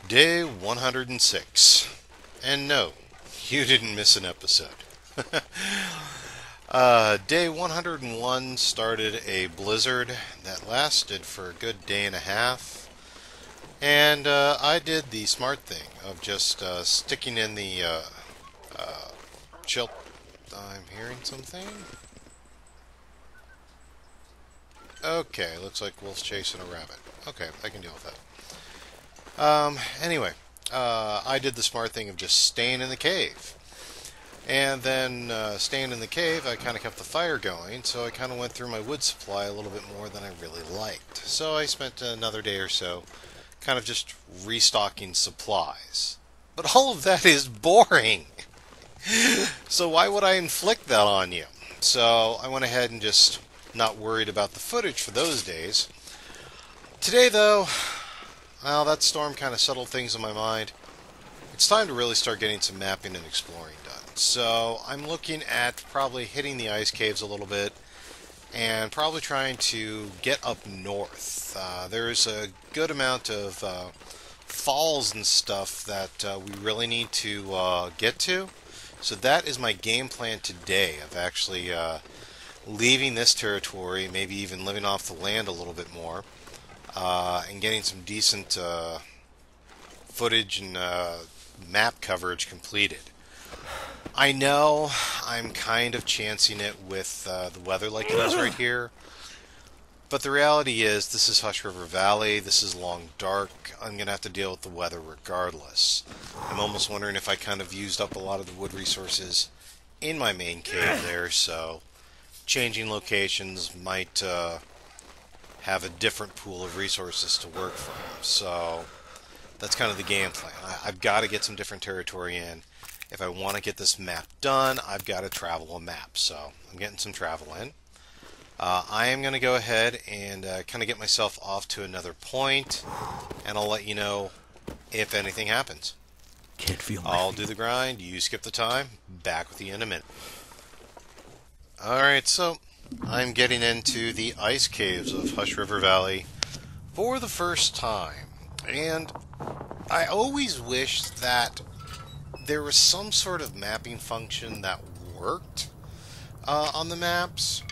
Day 106. And no, you didn't miss an episode. Day 101 started a blizzard that lasted for a good day and a half. And I did the smart thing of just sticking in the chill. I'm hearing something. Okay, looks like Wolf's chasing a rabbit. Okay, I can deal with that. Anyway, I did the smart thing of just staying in the cave. And then staying in the cave, I kind of kept the fire going, so I kind of went through my wood supply a little bit more than I really liked. So I spent another day or so kind of just restocking supplies. But all of that is boring. So why would I inflict that on you? So I went ahead and just not worried about the footage for those days. Today, though, well, that storm kind of settled things in my mind. It's time to really start getting some mapping and exploring done. So I'm looking at probably hitting the ice caves a little bit and probably trying to get up north. There's a good amount of falls and stuff that we really need to get to. So that is my game plan today, of actually leaving this territory, maybe even living off the land a little bit more, and getting some decent footage and map coverage completed. I know I'm kind of chancing it with the weather like it is right here, but the reality is this is Hush River Valley, this is long dark, I'm going to have to deal with the weather regardless. I'm almost wondering if I kind of used up a lot of the wood resources in my main cave there, so changing locations might have a different pool of resources to work from. So that's kind of the game plan. I've got to get some different territory in. If I want to get this map done, I've got to travel a map. So I'm getting some travel in. I am going to go ahead and kind of get myself off to another point, and I'll let you know if anything happens. Can't feel my I'll feet. do the grind, you skip the time, back with you in a minute. Alright, so I'm getting into the ice caves of Hush River Valley for the first time. And I always wished that there was some sort of mapping function that worked on the maps.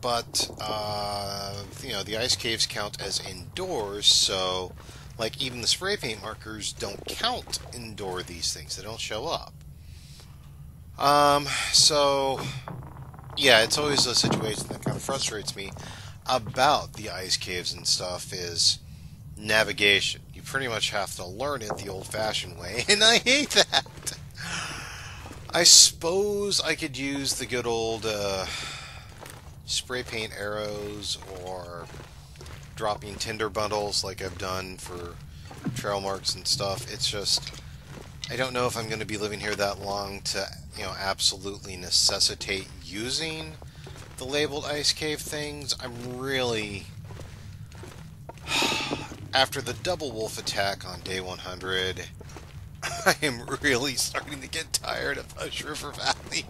But, the ice caves count as indoors, so, like, even the spray paint markers don't count indoor these things. They don't show up. Yeah, it's always a situation that kind of frustrates me about the ice caves and stuff is navigation. You pretty much have to learn it the old-fashioned way, and I hate that. I suppose I could use the good old spray paint arrows or dropping tinder bundles like I've done for trail marks and stuff. It's just, I don't know if I'm going to be living here that long to, absolutely necessitate using the labeled ice cave things. I'm really, after the double wolf attack on day 100, I am really starting to get tired of Hush River Valley.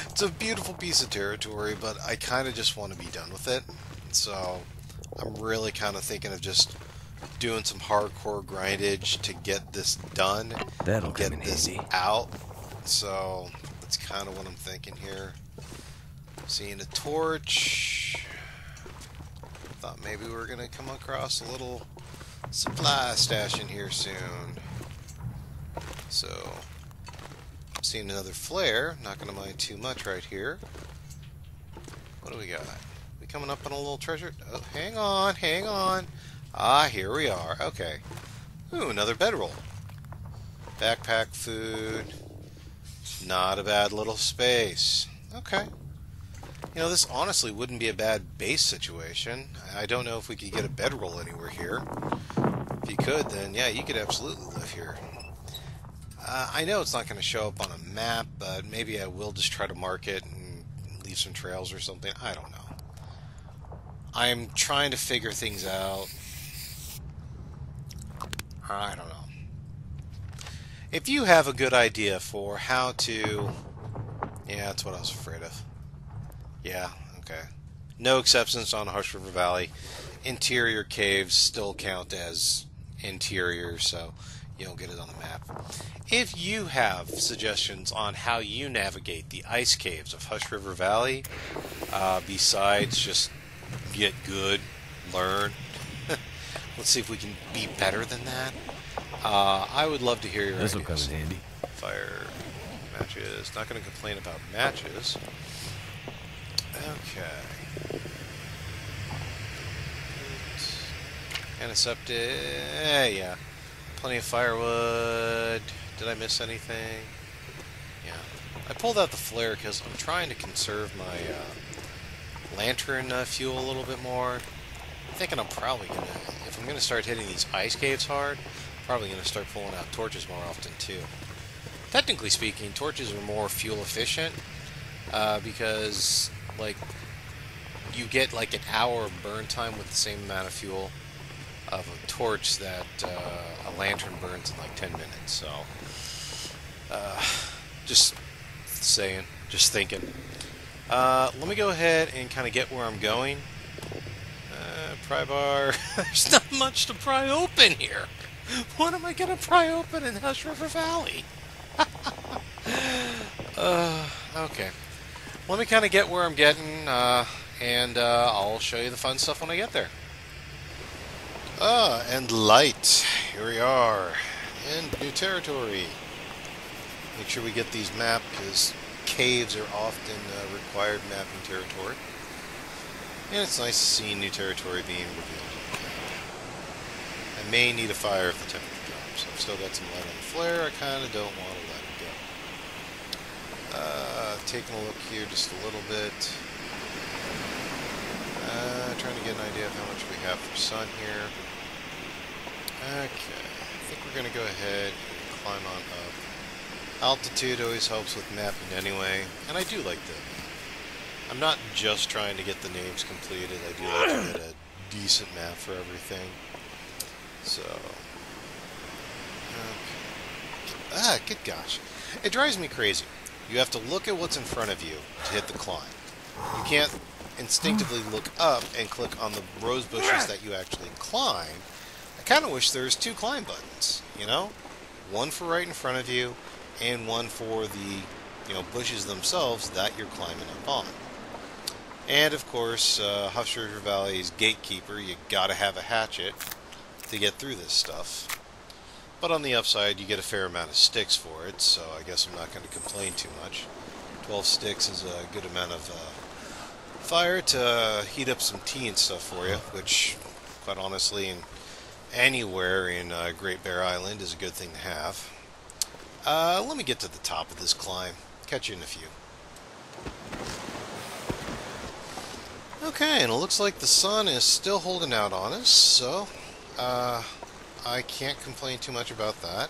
It's a beautiful piece of territory, but I kind of just want to be done with it. So I'm really kind of thinking of just doing some hardcore grindage to get this done, That'll get come in this handy. out. So that's kind of what I'm thinking here. Seeing a torch. Thought maybe we were going to come across a little supply stash in here soon. So, seeing another flare. Not going to mind too much right here. What do we got? We coming up on a little treasure? Oh, hang on, hang on. Ah, here we are. Okay. Ooh, another bedroll. Backpack food. Not a bad little space. Okay. This honestly wouldn't be a bad base situation. I don't know if we could get a bedroll anywhere here. If you could, then yeah, you could absolutely live here. I know it's not going to show up on a map, but maybe I will just try to mark it and leave some trails or something. I don't know. I'm trying to figure things out. I don't know. If you have a good idea for how to... Yeah, that's what I was afraid of. Yeah, okay. No exceptions on Hush River Valley. Interior caves still count as interior, so you don't get it on the map. If you have suggestions on how you navigate the ice caves of Hush River Valley, besides just get good, learn, let's see if we can be better than that. I would love to hear your ideas. This will come in handy. Fire matches. Not going to complain about matches. Okay. Antiseptic. Yeah. Plenty of firewood. Did I miss anything? Yeah. I pulled out the flare because I'm trying to conserve my lantern fuel a little bit more. I'm thinking I'm probably going to, if I'm going to start hitting these ice caves hard, probably going to start pulling out torches more often too. Technically speaking, torches are more fuel efficient because, like, you get like an hour of burn time with the same amount of fuel of a torch that a lantern burns in like 10 minutes. So, just saying, just thinking. Let me go ahead and kind of get where I'm going. Pry bar. There's not much to pry open here. What am I going to pry open in Hush River Valley? Okay. Let me kind of get where I'm getting, and I'll show you the fun stuff when I get there. And light. Here we are. In new territory. Make sure we get these mapped, because caves are often required mapping territory. And it's nice to see new territory being revealed. I may need a fire if the temperature drops. I've still got some light on the flare. I kind of don't want to let it go. Taking a look here just a little bit. Trying to get an idea of how much we have for sun here. Okay, I think we're going to go ahead and climb on up. Altitude always helps with mapping anyway, and I do like that. I'm not just trying to get the names completed, I do like to get a decent map for everything. So, okay. Good gosh. It drives me crazy. You have to look at what's in front of you to hit the climb. You can't instinctively look up and click on the rose bushes that you actually climb. I kind of wish there was two climb buttons, you know? One for right in front of you, and one for the, bushes themselves that you're climbing up on. And of course, Hush River Valley's gatekeeper, you gotta have a hatchet to get through this stuff. But on the upside, you get a fair amount of sticks for it, so I guess I'm not going to complain too much. 12 sticks is a good amount of fire to heat up some tea and stuff for you, which, quite honestly, anywhere in Great Bear Island is a good thing to have. Let me get to the top of this climb. Catch you in a few. Okay, and it looks like the sun is still holding out on us, so I can't complain too much about that.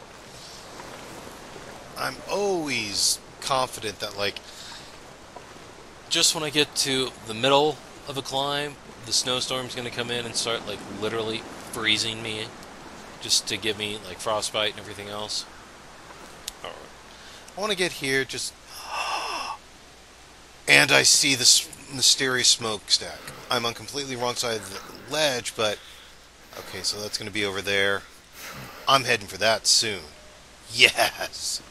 I'm always confident that, like, just when I get to the middle of a climb, the snowstorm's going to come in and start, like, literally freezing me, just to give me, like, frostbite and everything else. Alright. I want to get here, just... and I see this mysterious smokestack. I'm on completely wrong side of the ledge, but... okay, so that's going to be over there. I'm heading for that soon. Yes!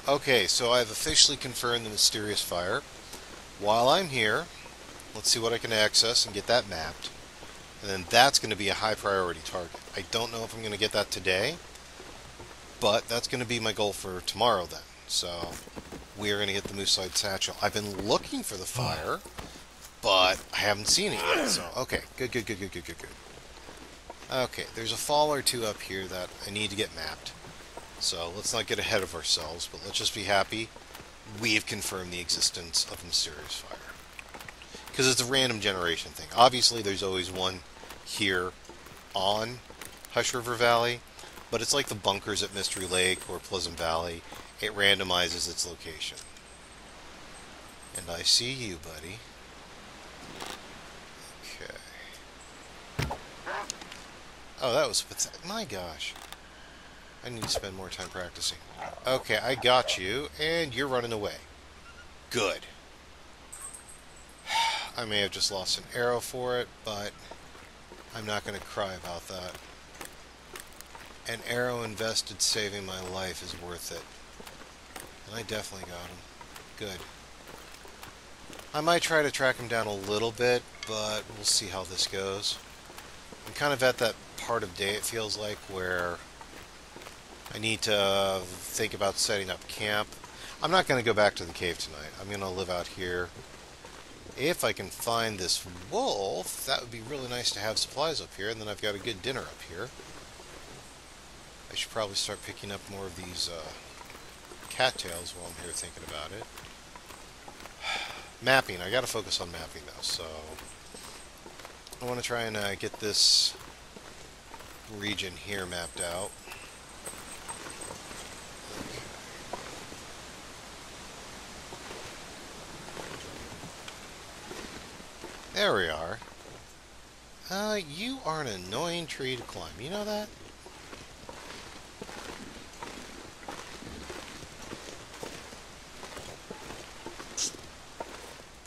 Okay, so I've officially confirmed the mysterious fire. While I'm here, let's see what I can access and get that mapped. And then that's going to be a high priority target. I don't know if I'm going to get that today, but that's going to be my goal for tomorrow then. So, we are going to get the Moosehide Satchel. I've been looking for the fire, but I haven't seen it yet. So, okay, good. Okay, there's a fall or two up here that I need to get mapped. So, let's not get ahead of ourselves, but let's just be happy we've confirmed the existence of mysterious fire. Because it's a random generation thing. Obviously, there's always one here on Hush River Valley, but it's like the bunkers at Mystery Lake or Pleasant Valley. It randomizes its location. And I see you, buddy. Okay. Oh, that was pathetic. My gosh. I need to spend more time practicing. Okay, I got you, and you're running away. Good. I may have just lost an arrow for it, but I'm not going to cry about that. An arrow invested saving my life is worth it. And I definitely got him. Good. I might try to track him down a little bit, but we'll see how this goes. I'm kind of at that part of day, it feels like, where I need to think about setting up camp. I'm not going to go back to the cave tonight. I'm going to live out here. If I can find this wolf, that would be really nice to have supplies up here, and then I've got a good dinner up here. I should probably start picking up more of these cattails while I'm here thinking about it. Mapping. I got to focus on mapping though, so I want to try and get this region here mapped out. There we are. You are an annoying tree to climb. You know that?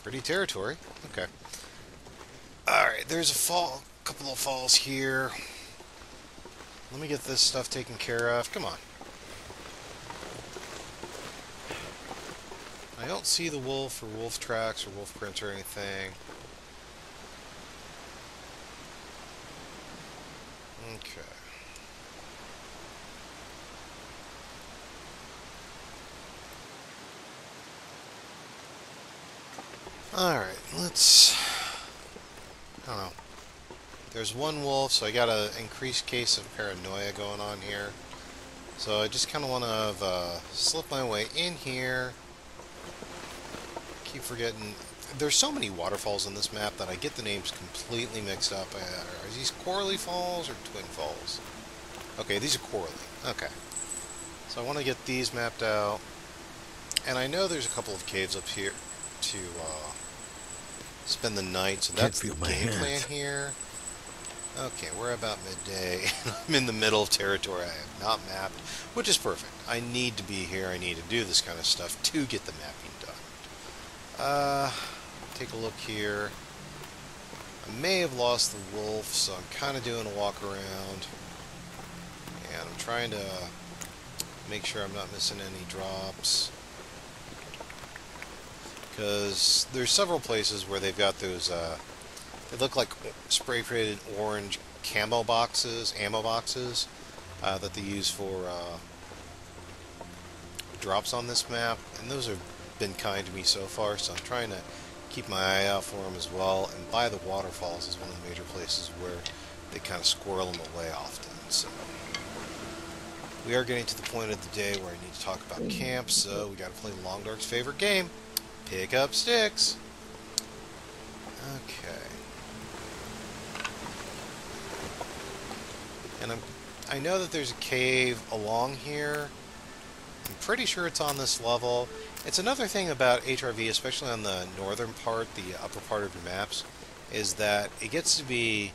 Pretty territory. Okay. Alright, there's a couple of falls here. Let me get this stuff taken care of. Come on. I don't see the wolf or wolf tracks or wolf prints or anything. Okay. Alright, let's... I don't know. There's one wolf, so I got an increased case of paranoia going on here. So I just kind of want to slip my way in here. Keep forgetting... There's so many waterfalls in this map that I get the names completely mixed up. Are these Quarrelling Falls or Twin Falls? Okay, these are Quarrelling. Okay. So I want to get these mapped out. And I know there's a couple of caves up here to spend the night, so that's the game plan here. Okay, we're about midday. I'm in the middle of territory I have not mapped, which is perfect. I need to be here. I need to do this kind of stuff to get the mapping done. Take a look here. I may have lost the wolf, so I'm kind of doing a walk around. And I'm trying to make sure I'm not missing any drops. Because there's several places where they've got those, they look like spray-painted orange ammo boxes, that they use for drops on this map. And those have been kind to me so far, so I'm trying to keep my eye out for them as well. And by the waterfalls is one of the major places where they kind of squirrel them away often. So we are getting to the point of the day where I need to talk about camp, so we got to play Long Dark's favorite game. Pick up sticks. Okay. And I know that there's a cave along here. I'm pretty sure it's on this level. It's another thing about HRV, especially on the northern part, the upper part of your maps, is that it gets to be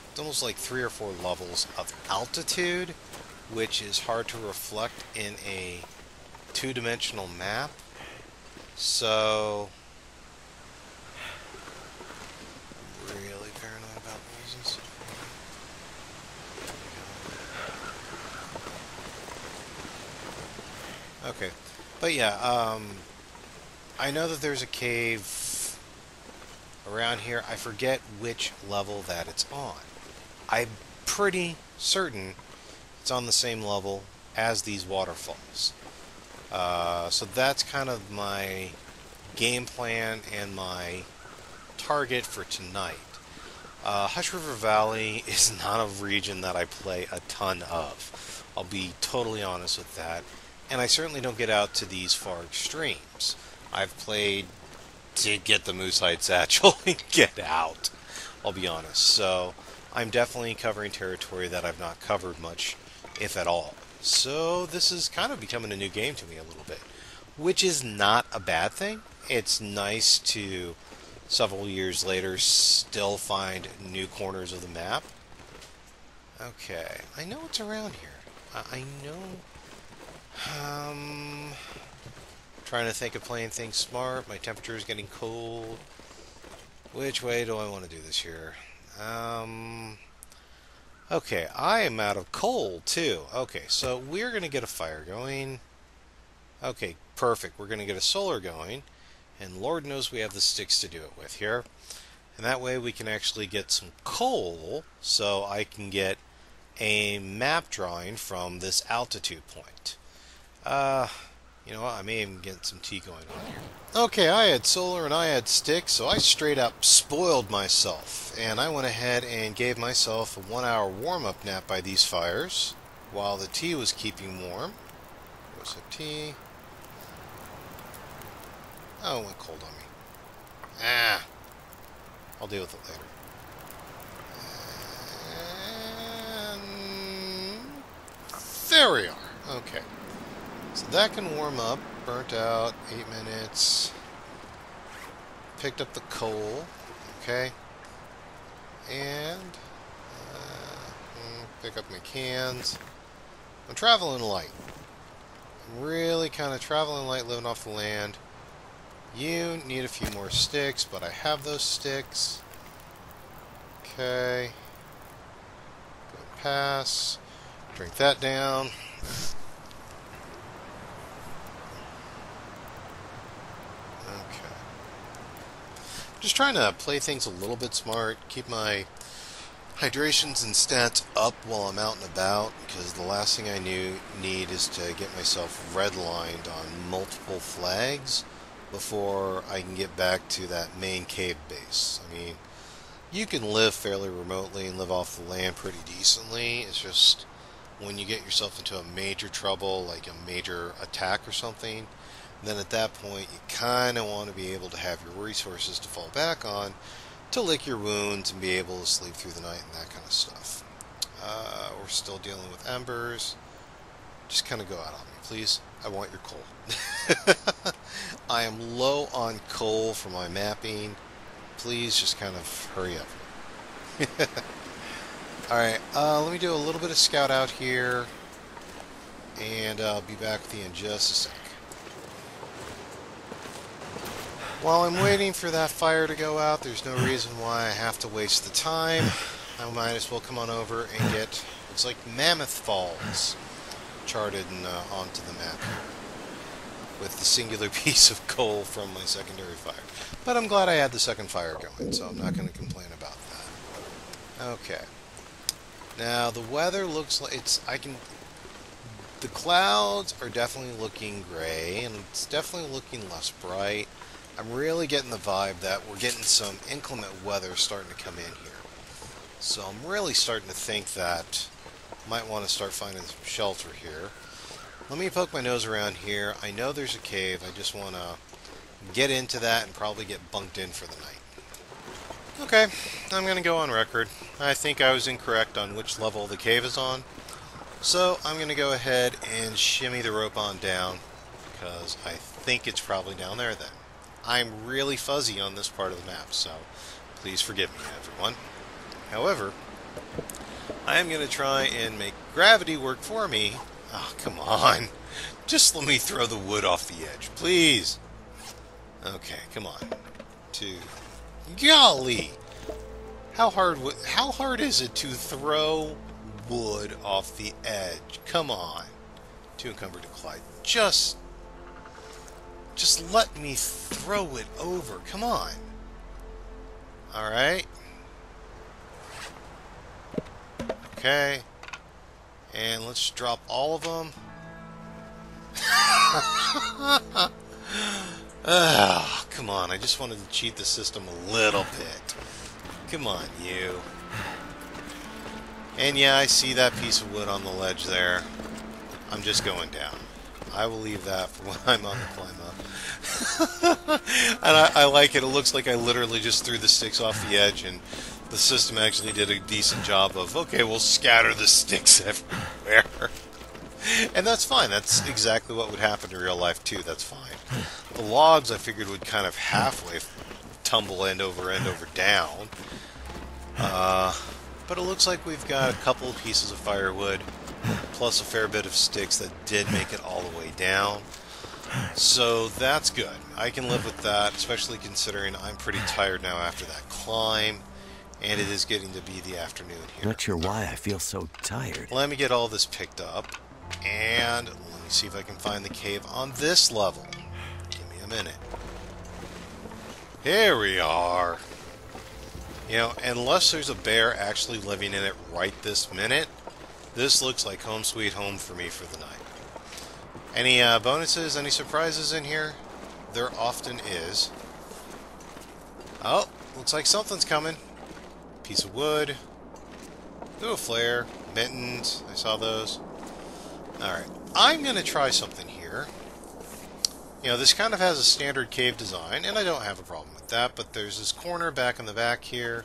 it's almost like 3 or 4 levels of altitude, which is hard to reflect in a two-dimensional map. So, really paranoid about losing stuff. Okay, but yeah, I know that there's a cave around here. I forget which level that it's on. I'm pretty certain it's on the same level as these waterfalls. So that's kind of my game plan and my target for tonight. Hush River Valley is not a region that I play a ton of. I'll be totally honest with that. And I certainly don't get out to these far extremes. I've played to get the Moosehide Satchel and get out. I'll be honest. So I'm definitely covering territory that I've not covered much, if at all. So this is kind of becoming a new game to me a little bit, which is not a bad thing. It's nice to, several years later, still find new corners of the map. Okay, I know it's around here. I know. Trying to think of playing things smart. My temperature is getting cold. Which way do I want to do this here? Okay, I am out of coal too. Okay, so we're going to get a fire going. Okay, perfect. We're going to get a solar going. And Lord knows we have the sticks to do it with here. And that way we can actually get some coal so I can get a map drawing from this altitude point. You know what? I may even get some tea going on here. Okay, I had solar and I had sticks, so I straight up spoiled myself. And I went ahead and gave myself a 1-hour warm-up nap by these fires while the tea was keeping warm. What's the tea? Oh, it went cold on me. Ah. I'll deal with it later. And there we are. Okay. So that can warm up. Burnt out. 8 minutes. Picked up the coal. Okay. And pick up my cans. I'm traveling light. I'm really kind of traveling light, living off the land. You need a few more sticks, but I have those sticks. Okay. Go and pass. Drink that down. Okay. Just trying to play things a little bit smart. Keep my hydrations and stats up while I'm out and about, because the last thing I need is to get myself redlined on multiple flags before I can get back to that main cave base. I mean, you can live fairly remotely and live off the land pretty decently. It's just when you get yourself into a major trouble, like a major attack or something, then at that point you kind of want to be able to have your resources to fall back on to lick your wounds and be able to sleep through the night and that kind of stuff. We're still dealing with embers. Just kind of go out on me, please. I want your coal. I am low on coal for my mapping. Please just kind of hurry up. Alright, let me do a little bit of scout out here, and I'll be back with you in just a sec. While I'm waiting for that fire to go out, there's no reason why I have to waste the time. I might as well come on over and get, it's like Mammoth Falls charted onto the map here, with the singular piece of coal from my secondary fire. But I'm glad I had the second fire going, so I'm not going to complain about that. Okay. Now, the weather looks like the clouds are definitely looking gray, and it's definitely looking less bright. I'm really getting the vibe that we're getting some inclement weather starting to come in here. So I'm really starting to think that I might want to start finding some shelter here. Let me poke my nose around here. I know there's a cave. I just want to get into that and probably get bunked in for the night. Okay, I'm going to go on record. I think I was incorrect on which level the cave is on. So I'm going to go ahead and shimmy the rope on down, because I think it's probably down there then. I'm really fuzzy on this part of the map, so please forgive me, everyone. However, I am going to try and make gravity work for me. Oh, come on. Just let me throw the wood off the edge, please. Okay, come on. 2. Golly! How hard is it to throw wood off the edge? Come on. Too encumbered to glide. Just let me throw it over. Come on. Alright. Okay. And let's drop all of them. Come on. I just wanted to cheat the system a little bit. Come on, you. And yeah, I see that piece of wood on the ledge there. I'm just going down. I will leave that for when I'm on the climb up. And I like it. It looks like I literally just threw the sticks off the edge, and the system actually did a decent job of, okay, we'll scatter the sticks everywhere. And that's fine. That's exactly what would happen in real life, too. That's fine. The logs, I figured, would kind of halfway tumble end over down. But it looks like we've got a couple of pieces of firewood, plus a fair bit of sticks that did make it all the way down. So that's good. I can live with that, especially considering I'm pretty tired now after that climb. And it is getting to be the afternoon here. Not sure why I feel so tired. Let me get all this picked up. And let me see if I can find the cave on this level. Give me a minute. Here we are. You know, unless there's a bear actually living in it right this minute, this looks like home sweet home for me for the night. Any bonuses, any surprises in here? There often is. Oh, looks like something's coming. Piece of wood. Ooh, a flare. Mittens. I saw those. Alright. I'm going to try something here. You know, this kind of has a standard cave design, and I don't have a problem with that, but there's this corner back in the back here.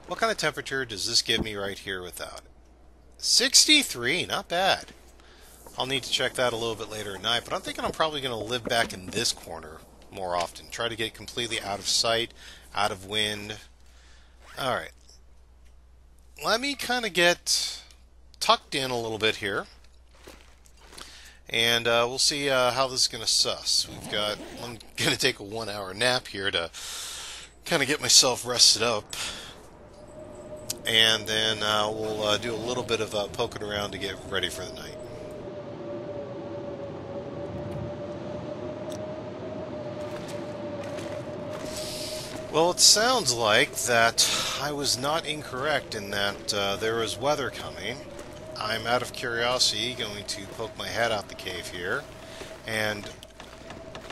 What kind of temperature does this give me right here without it? 63, not bad. I'll need to check that a little bit later at night, but I'm thinking I'm probably going to live back in this corner more often. Try to get completely out of sight, out of wind. Alright. Let me kind of get tucked in a little bit here. And we'll see how this is going to suss. I'm going to take a 1-hour nap here to kind of get myself rested up. And then we'll do a little bit of poking around to get ready for the night. Well, it sounds like that I was not incorrect in that there was weather coming. I'm out of curiosity going to poke my head out the cave here. And,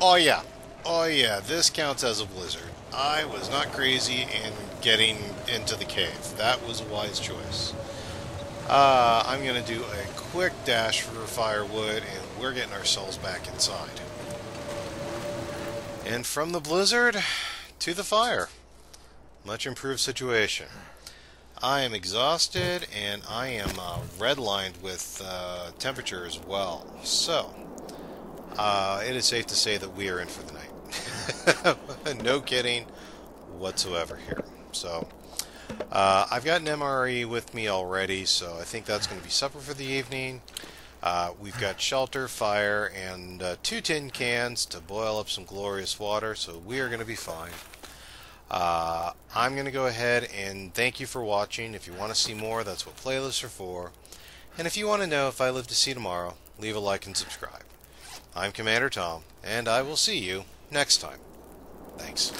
oh yeah, this counts as a blizzard. I was not crazy in getting into the cave. That was a wise choice. I'm going to do a quick dash for firewood, and we're getting ourselves back inside. And from the blizzard to the fire. Much improved situation. I am exhausted, and I am redlined with temperature as well. So, it is safe to say that we are in for the night. No kidding whatsoever here. So, I've got an MRE with me already, so I think that's going to be supper for the evening. We've got shelter, fire, and 2 tin cans to boil up some glorious water, so we are going to be fine. I'm going to go ahead and thank you for watching. If you want to see more, that's what playlists are for. And if you want to know if I live to see tomorrow, leave a like and subscribe. I'm Commander Tom, and I will see you next time. Thanks.